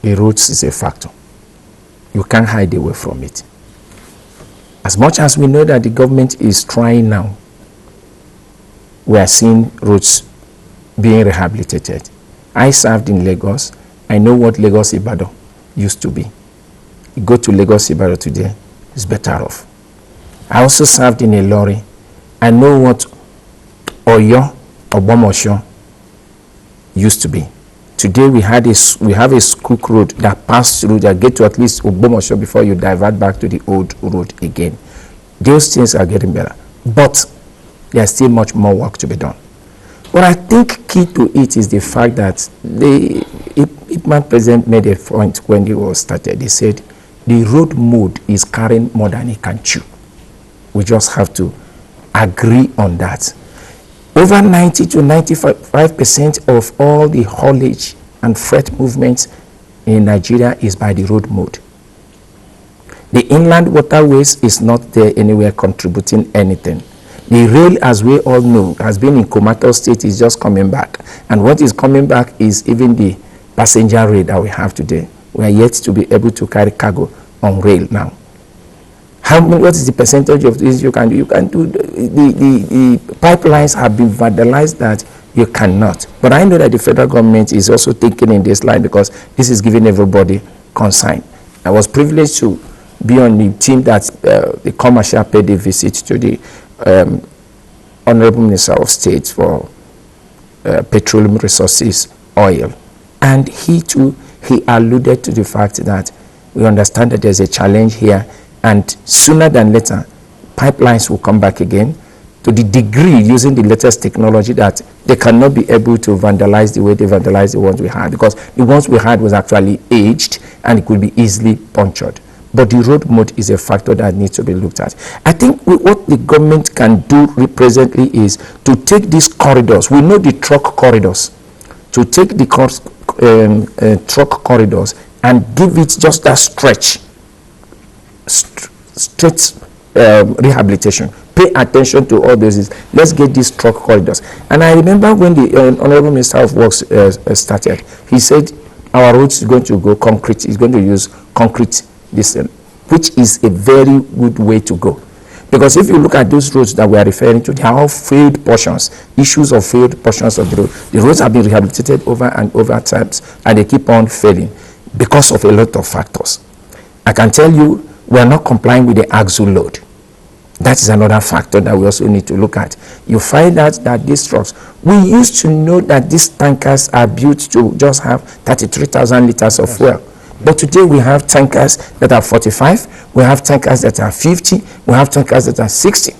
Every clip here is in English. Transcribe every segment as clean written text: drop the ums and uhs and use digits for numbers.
the roads is a factor. You can't hide away from it. As much as we know that the government is trying now, we are seeing roads being rehabilitated. I served in Lagos. I know what Lagos Ibadan used to be. You go to Lagos Ibadan today, it's better off. I also served in a lorry. I know what Oyo or Bomosho used to be. Today we have a crook road that passed through, that get to at least Ogbomoso before you divert back to the old road again. Those things are getting better, but there's still much more work to be done. But I think key to it is the fact that the Ipman president made a point when he was started. He said the road mode is carrying more than it can chew. We just have to agree on that. Over 90 to 95% of all the haulage and freight movements in Nigeria is by the road mode. The inland waterways is not there anywhere contributing anything. The rail, as we all know, has been in comatose state, is just coming back. And what is coming back is even the passenger rail that we have today. We are yet to be able to carry cargo on rail now. What is the percentage of this you can do? You can do, the pipelines have been vandalized that you cannot. But I know that the federal government is also thinking in this line, because this is giving everybody concern. I was privileged to be on the team that the commercial paid a visit to the Honorable Minister of State for Petroleum Resources, Oil. And he too, he alluded to the fact that we understand that there's a challenge here, and sooner than later, pipelines will come back again to the degree, using the latest technology, that they cannot be able to vandalize the way they vandalized the ones we had, because the ones we had was actually aged and it could be easily punctured. But the road mode is a factor that needs to be looked at. I think what the government can do presently is to take these corridors. We know the truck corridors. To take the truck corridors and give it just that straight rehabilitation. Pay attention to all those. Let's get these truck corridors. And I remember when the Honorable Minister of Works started, he said our roads is going to go concrete. He's going to use concrete, which is a very good way to go. Because if you look at those roads that we are referring to, they are all failed portions, issues of failed portions of the road. The roads have been rehabilitated over and over times, and they keep on failing because of a lot of factors. I can tell you, we are not complying with the axle load. That is another factor that we also need to look at. You find out that these trucks, we used to know that these tankers are built to just have 33,000 liters of fuel. But today we have tankers that are 45, we have tankers that are 50, we have tankers that are 60.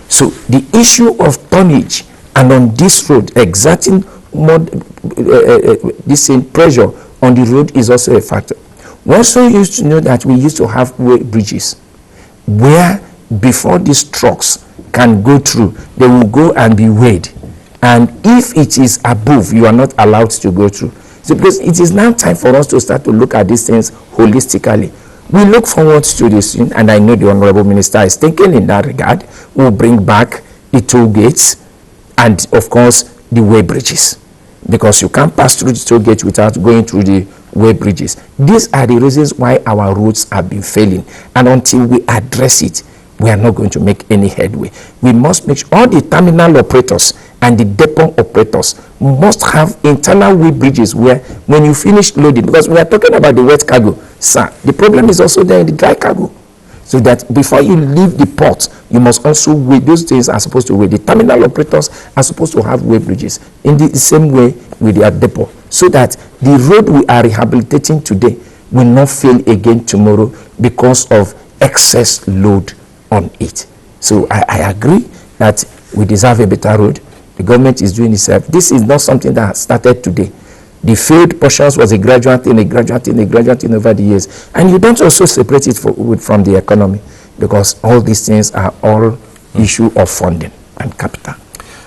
So the issue of tonnage, and on this road, exerting more this same pressure on the road is also a factor. We also used to know that we used to have weight bridges where before these trucks can go through, they will go and be weighed. And if it is above, you are not allowed to go through. So because it is now time for us to start to look at these things holistically. We look forward to this, and I know the Honorable Minister is thinking in that regard. We'll bring back the toll gates and, of course, the weight bridges. Because you can't pass through the toll gate without going through the weight bridges. These are the reasons why our roads have been failing. And until we address it, we are not going to make any headway. We must make sure all the terminal operators and the depot operators must have internal weight bridges where when you finish loading, because we are talking about the wet cargo, sir, the problem is also there in the dry cargo. So that before you leave the port, you must also weigh. Those things are supposed to weigh. The terminal operators are supposed to have weight bridges in the same way with their depot, so that the road we are rehabilitating today will not fail again tomorrow because of excess load on it. So I agree that we deserve a better road. The government is doing itself. This is not something that started today. The failed portions was a gradual thing over the years. And you don't also separate it from the economy, because all these things are all issue of funding and capital.